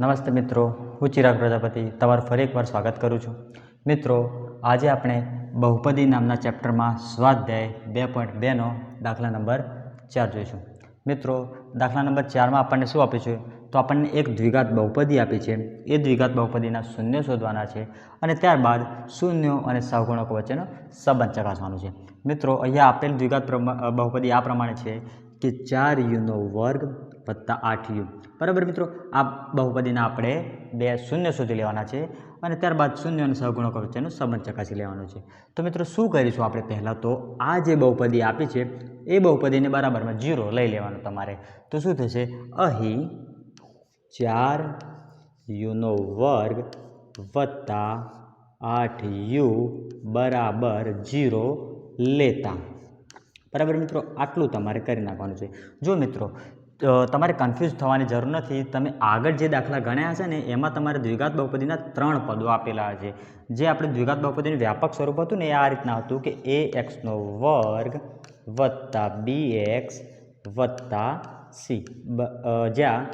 નમસ્તે મિત્રો, હું ચિરાગ પ્રજાપતિ તમારું ફરી એકવાર સ્વાગત કરું છું. મિત્રો, આજે આપણે બહુપદી નામના ચેપ્ટરમાં સ્વાધ્યાય 2.2નો દાખલા નંબર 4 જોઈશું. મિત્રો, દાખલા નંબર 4માં આપણને શું આપ્યું છે? તો આપણને એક દ્વિઘાત બહુપદી આપી છે. એ દ્વિઘાત બહુપદીના શૂન્ય શોધવાના છે અને ત્યારબાદ શૂન્યો અને સહગુણકો વચ્ચેનો સંબંધ ચકાસવાનો છે. મિત્રો, અહીંયા આપેલ દ્વિઘાત બહુપદી આ પ્રમાણે છે કે 4u² વત્તા 8u. બરાબર મિત્રો, આ બહુપદીના આપણે બે શૂન્ય શોધી લેવાના છે અને ત્યારબાદ શૂન્ય અને સહગુણકો વચ્ચેનો સંબંધ ચકાસી લેવાનો છે. તો મિત્રો, શું કરીશું આપણે? પહેલાં તો આ જે બહુપદી આપી છે એ બહુપદીને બરાબરમાં 0 લઈ લેવાનું તમારે. તો શું થશે? અહીં 4u² વત્તા 8u બરાબર 0 લેતા. બરાબર મિત્રો, આટલું તમારે કરી નાખવાનું છે. જો મિત્રો, તમારે કન્ફ્યુઝ થવાની જરૂર નથી. તમે આગળ જે દાખલા ગણ્યા હશે ને એમાં તમારે દ્વિઘાત બહુપદીના 3 પદો આપેલા છે. જે આપણે દ્વિઘાત બહુપદીનું વ્યાપક સ્વરૂપ હતું ને એ આ રીતના હતું કે ax² વત્તા bx વત્તા c, જ્યાં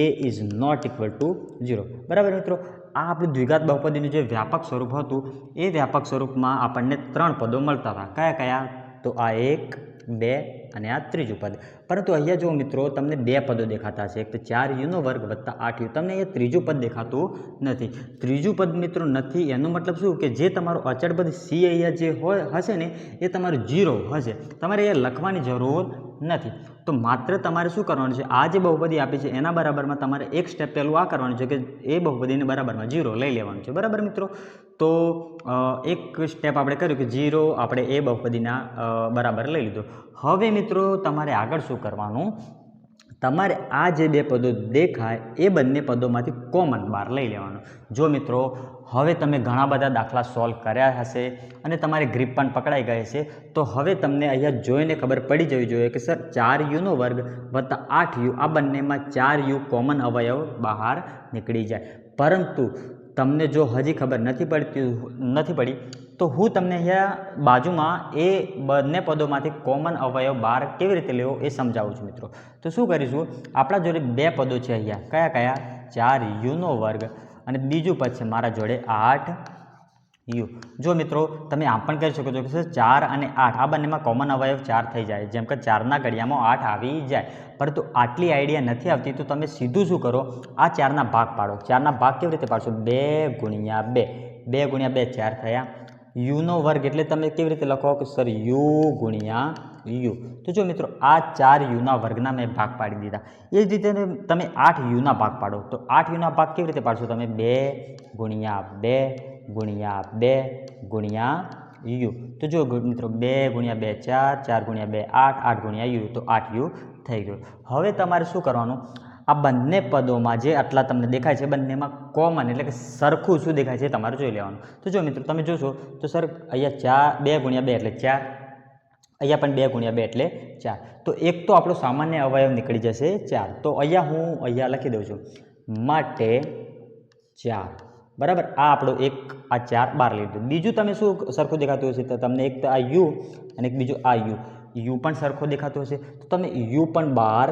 a is not equal to 0. બરાબર મિત્રો, આ આપણું દ્વિઘાત બહુપદીનું જે વ્યાપક સ્વરૂપ હતું એ વ્યાપક સ્વરૂપમાં આપણને 3 પદો મળતા હતા. કયા કયા? તો આ 1, 2 અને આ ત્રીજું પદ. પરંતુ અહીંયા જો મિત્રો, તમને 2 પદો દેખાતા છે. એક તો 4u² વત્તા 8u. તમને અહીંયા ત્રીજું પદ દેખાતું નથી. ત્રીજું પદ મિત્રો નથી, એનો મતલબ શું કે જે તમારું અચળ પદ c અહીંયા જે હશે ને એ તમારું 0 હશે. તમારે એ લખવાની જરૂર નથી. તો માત્ર તમારે શું કરવાનું છે? આ જે બહુપદી આપી છે એના બરાબરમાં તમારે એક સ્ટેપ પહેલું આ કરવાનું છે કે એ બહુપદીને બરાબરમાં 0 લઈ લેવાનું છે. બરાબર મિત્રો, તો એક સ્ટેપ આપણે કર્યું કે 0 આપણે એ બહુપદીના બરાબર લઈ લીધો. હવે મિત્રો, તમારે આગળ શું કરવાનું? તમારે આ જે 2 પદો દેખાય એ બંને પદોમાંથી કોમન બહાર લઈ લેવાનું. જો મિત્રો, હવે તમે ઘણા બધા દાખલા સોલ્વ કર્યા હશે અને તમારી ગ્રીપ પણ પકડાઈ ગઈ છે. તો હવે તમને અહીંયા જોઈને ખબર પડી જવી જોઈએ કે સર 4u² વત્તા 8u આ બંનેમાં 4u કોમન અવયવ બહાર નીકળી જાય. પરંતુ તમને જો હજી ખબર નથી પડી તો હું તમને અહીંયા બાજુમાં એ બંને પદોમાંથી કોમન અવયવ બહાર કેવી રીતે લેવો એ સમજાવું છું મિત્રો. તો શું કરીશું? આપણા જોડે 2 પદો છે અહીંયા. કયા કયા? 4u² અને બીજું પદ છે મારા જોડે 8u. જો મિત્રો, તમે આમ પણ કહી શકો છો કે સર 4 અને 8 આ બંનેમાં કોમન અવયવ 4 થઈ જાય, જેમ કે 4ના ઘડિયામાં 8 આવી જાય. પરંતુ આટલી આઈડિયા નથી આવતી તો તમે સીધું શું કરો? આ 4ના ભાગ પાડો. 4ના ભાગ કેવી રીતે પાડશો? 2 ગુણ્યા 2. 2 ગુણ્યા 2 4 થયા. u² એટલે તમે કેવી રીતે લખો કે સર u ગુણ્યા u. તો જો મિત્રો, આ 4u² મેં ભાગ પાડી દીધા. એ જ રીતે તમે 8u ભાગ પાડો. તો 8u ભાગ કેવી રીતે પાડશો તમે? 2 ગુણ્યા 2 ગુણ્યા 2 ગુણ્યા u. તો જો મિત્રો, 2 ગુણ્યા 2 4, 4 ગુણ્યા 2 8, 8 ગુણ્યા u, તો 8u થઈ ગયું. હવે તમારે શું કરવાનું? આ બંને પદોમાં જે આટલા તમને દેખાય છે બંનેમાં કોમન એટલે કે સરખું શું દેખાય છે તમારે જોઈ લેવાનું. તો જો મિત્રો, તમે જોશો તો સર અહીંયા 2 ગુણ્યા 2 એટલે 4, અહીંયા પણ 2 ગુણ્યા 2 એટલે 4. તો એક તો આપણો સામાન્ય અવયવ નીકળી જશે 4. તો અહીંયા લખી દઉં છું માટે 4. બરાબર, આ આપણો એક આ 4 બહાર લીધું. બીજું તમે શું સરખું દેખાતું હશે? તો તમને એક તો આ u અને એક બીજું આ u પણ સરખો દેખાતો હશે તો તમે u પણ બહાર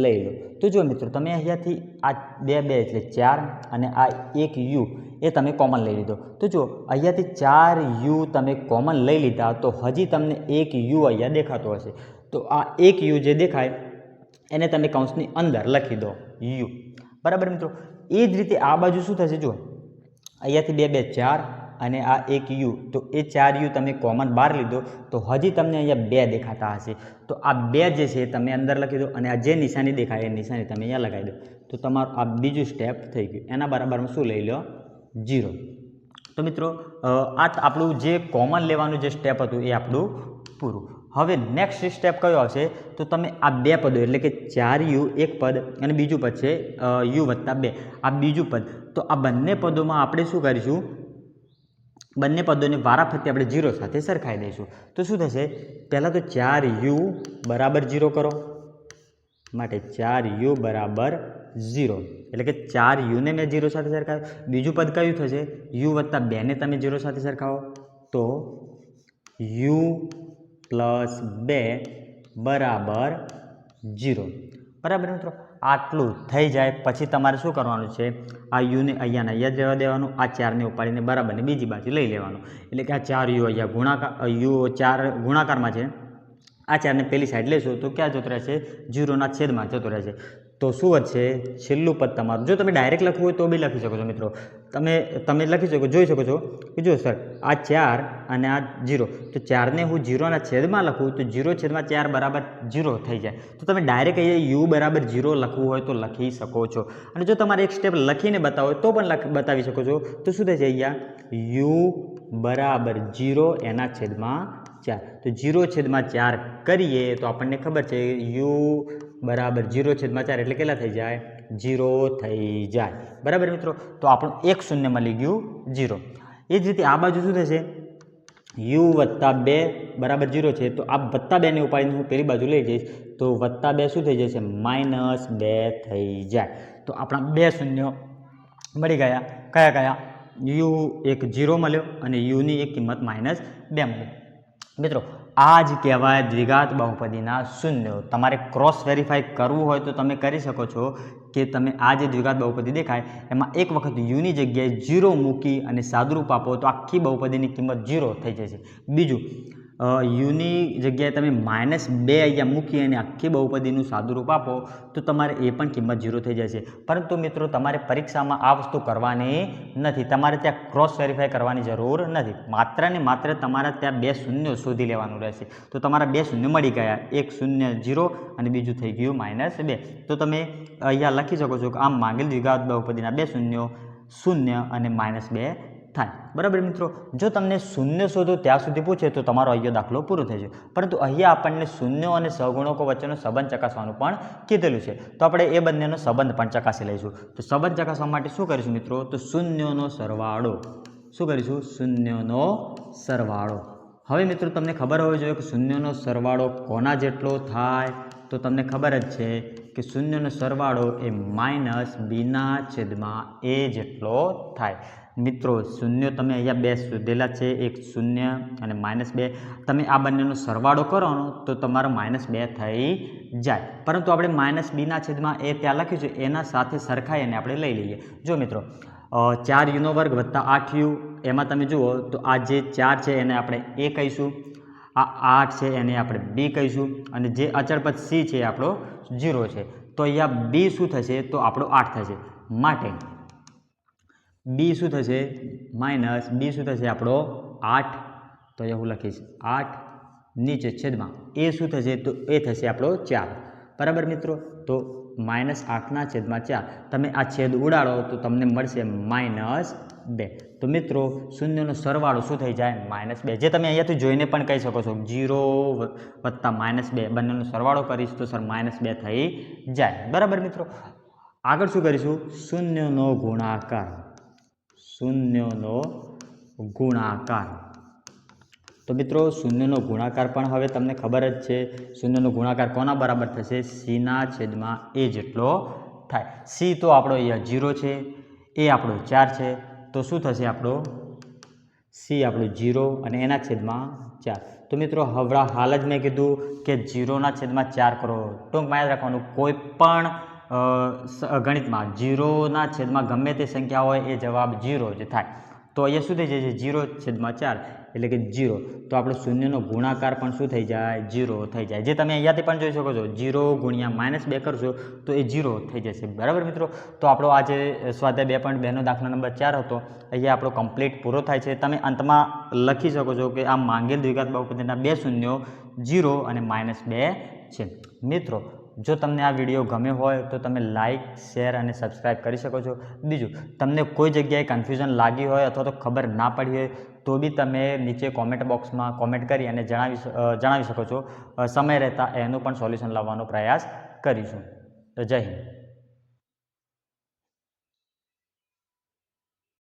લઈ લો. તો જો મિત્રો, તમે અહીંયાથી આ 2 2 એટલે 4 અને આ 1u એ તમે કોમન લઈ લીધો. તો જો અહીંયાથી 4u તમે કોમન લઈ લીધા તો હજી તમને 1u અહીંયા દેખાતો હશે. તો આ 1u જે દેખાય એને તમે કૌંસની અંદર લખી દો u. બરાબર મિત્રો, એ જ રીતે આ બાજુ શું થશે? જો અહીંયાથી 2 2 4 અને આ 1u, તો એ 4u તમે કોમન બહાર લીધો તો હજી તમને અહીંયા 2 દેખાતા હશે. તો આ 2 જે છે તમે અંદર લખી દો અને આ જે નિશાની દેખાય એ નિશાની તમે અહીંયા લગાવી દો. તો તમારું આ બીજું સ્ટેપ થઈ ગયું. એના બરાબરમાં શું લઈ લો? 0. તો મિત્રો, આ આપણું જે કોમન લેવાનું જે સ્ટેપ હતું એ આપણું પૂરું. હવે નેક્સ્ટ સ્ટેપ કયો આવશે? તો તમે આ 2 પદો એટલે કે 4u એક પદ અને બીજું પદ છે u વત્તા 2 આ બીજું પદ. તો આ બંને પદોમાં આપણે શું કરીશું? બંને પદોને વારાફરતી આપણે 0 સાથે સરખાઈ દઈશું. તો શું થશે? પહેલાં તો 4u બરાબર 0 કરો. માટે 4u બરાબર 0 એટલે કે 4u ને મેં 0 સાથે સરખાવ્યું. બીજું પદ કયું થશે? u વત્તા 2 ને તમે 0 સાથે સરખાવો તો u + 2 બરાબર 0. બરાબર મિત્રો, આટલું થઈ જાય પછી તમારે શું કરવાનું છે, આ યુને અહીંયા જવા દેવાનું, આ 4ને ઉપાડીને બરાબરને બીજી બાજુ લઈ લેવાનું. એટલે કે આ 4 યુ અહીંયા ગુણાકારમાં છે, આ 4ને પેલી સાઈડ લેશો તો ક્યાં જતો રહેશે, 0ના છેદમાં જતો રહેશે. તો શું વધશે, છેલ્લું પદ તમારું. જો તમે ડાયરેક્ટ લખવું હોય તો બી લખી શકો છો મિત્રો. તમે લખી શકો, જોઈ શકો છો કે જો સર આ 4 અને આ 0, તો 4ને હું 0ના છેદમાં લખું તો 0/4 બરાબર 0 થઈ જાય. તો તમે ડાયરેક્ટ અહીંયા યુ બરાબર 0 લખવું હોય તો લખી શકો છો. અને જો તમારે એક સ્ટેપ લખીને બતાવો તો પણ બતાવી શકો છો. તો શું થશે, અહીંયા યુ બરાબર 0 એના છેદમાં 4. તો 0/4 કરીએ તો આપણને ખબર છે યુ બરાબર 0/4 એટલે કેટલા થઈ જાય, 0 થઈ જાય. બરાબર મિત્રો. તો આપણું 1 શૂન્ય મળી ગયું 0. એ જ રીતે આ બાજુ શું થશે, યુ +2 બરાબર 0 છે. તો આ +2ને ઉપાડીને હું પેલી બાજુ લઈ જઈશ તો +2 શું થઈ જશે, -2 થઈ જાય. તો આપણા 2 શૂન્ય મળી ગયા. કયા યુ એક 0 મળ્યો અને યુની એક કિંમત -2 મળી. મિત્રો આ જ કહેવાય દ્વિઘાત બહુપદીના શૂન્યો. તમારે ક્રોસ વેરીફાઈ કરવું હોય તો તમે કરી શકો છો કે તમે આ જે દ્વિઘાત બહુપદી દેખાય એમાં એક વખત યુની જગ્યાએ 0 મૂકી અને સાદુરૂપ આપો તો આખી બહુપદીની કિંમત 0 થઈ જશે. બીજું, યુની જગ્યાએ તમે -2 અહીંયા મૂકી અને આખી બહુપદીનું સાદુરૂપ આપો તો તમારે એ પણ કિંમત 0 થઈ જશે. પરંતુ મિત્રો તમારે પરીક્ષામાં આ વસ્તુ કરવાની નથી. તમારે ત્યાં ક્રોસ વેરીફાઈ કરવાની જરૂર નથી. માત્ર ને માત્ર તમારે ત્યાં 2 શૂન્ય શોધી લેવાનું રહેશે. તો તમારા 2 શૂન્ય મળી ગયા, એક શૂન્ય 0 અને બીજું થઈ ગયું -2. તો તમે અહીંયા લખી શકો છો કે આમ માંગેલ દ્વિઘાત બહુપદીના 2 શૂન્યો 0 અને -2 થાય. બરાબર મિત્રો. જો તમને શૂન્ય શોધો ત્યાં સુધી પૂછે તો તમારો અહીંયા દાખલો પૂરો થઈ જાય. પરંતુ અહીંયા આપણને શૂન્યો અને સહગુણકો વચ્ચેનો સંબંધ ચકાસવાનું પણ કીધેલું છે. તો આપણે એ બંનેનો સંબંધ પણ ચકાસી લઈશું. તો સંબંધ ચકાસવા માટે શું કરીશું મિત્રો, તો શૂન્યોનો સરવાળો. શું કરીશું, શૂન્યોનો સરવાળો. હવે મિત્રો તમને ખબર હોવી જોઈએ કે શૂન્યોનો સરવાળો કોના જેટલો થાય. તો તમને ખબર જ છે કે શૂન્યનો સરવાળો એ -b/a જેટલો થાય. મિત્રો શૂન્ય તમે અહીંયા 2 શોધેલા છે, એક શૂન્ય અને -2. તમે આ બંનેનો સરવાળો કરો તો તમારો -2 થઈ જાય. પરંતુ આપણે -b/a ત્યાં લખ્યું છે એના સાથે સરખાઈ અને આપણે લઈ લઈએ. જો મિત્રો 4u² + 8u, એમાં તમે જુઓ તો આ જે 4 છે એને આપણે a કહીશું, આ 8 છે એને આપણે b કહીશું અને જે અચળ પદ c છે એ આપણો 0 છે. તો અહીંયા b શું થશે, તો આપણો 8 થશે. માટે b શું થશે, -b શું થશે આપણો 8. તો અહીંયા હું લખીશ 8 નીચે છેદમાં a શું થશે, તો એ થશે આપણો 4. બરાબર મિત્રો. તો -8/4 તમે આ છેદ ઉડાડો તો તમને મળશે -2. તો મિત્રો શૂન્યનો સરવાળો શું થઈ જાય, -2. જે તમે અહીંયાથી જોઈને પણ કહી શકો છો, 0 + -2 બંનેનો સરવાળો કરીશ તો સર -2 થઈ જાય. બરાબર મિત્રો. આગળ શું કરીશું, શૂન્યનો ગુણાકાર. શૂન્યનો ગુણાકાર. તો મિત્રો શૂન્યનો ગુણાકાર પણ હવે તમને ખબર જ છે. શૂન્યનો ગુણાકાર કોના બરાબર થશે, c/a જેટલો થાય. c તો આપણો અહીંયા 0 છે, a આપણો 4 છે. તો શું થશે આપણો, c આપણો 0 અને એના છેદમાં 4. તો મિત્રો હાલ જ મેં કીધું કે 0/4 કરો. ટૂંકમાં યાદ રાખવાનું, કોઈ પણ ગણિતમાં 0/4 ગમે તે સંખ્યા હોય એ જવાબ 0 જ થાય. તો અહીંયા શું થઈ જાય છે, 0/4 એટલે કે 0. તો આપણો શૂન્યનો ગુણાકાર પણ શું થઈ જાય, 0 થઈ જાય. જે તમે અહીંયાથી પણ જોઈ શકો છો, 0 × -2 કરશો તો એ 0 થઈ જશે. બરાબર મિત્રો. તો આપણો આજે સ્વાધ્યાય 2.2 દાખલા નંબર 4 હતો. અહીંયા આપણો કમ્પ્લીટ પૂરો થાય છે. તમે અંતમાં લખી શકો છો કે આ માંગેલ દ્વિઘાત બહુપદીના 2 શૂન્યો 0 અને -2 છે. મિત્રો જો તમને આ વિડીયો ગમ્યો હોય તો તમે લાઇક, શેર અને સબસ્ક્રાઈબ કરી શકો છો. બીજું, તમને કોઈ જગ્યાએ કન્ફ્યુઝન લાગી હોય અથવા તો ખબર ના પડી હોય તો બી તમે નીચે કોમેન્ટ બોક્સમાં કોમેન્ટ કરી અને જણાવી શકો છો. સમય રહેતા એનું પણ સોલ્યુશન લાવવાનો પ્રયાસ કરીશું. જય હિન્દ.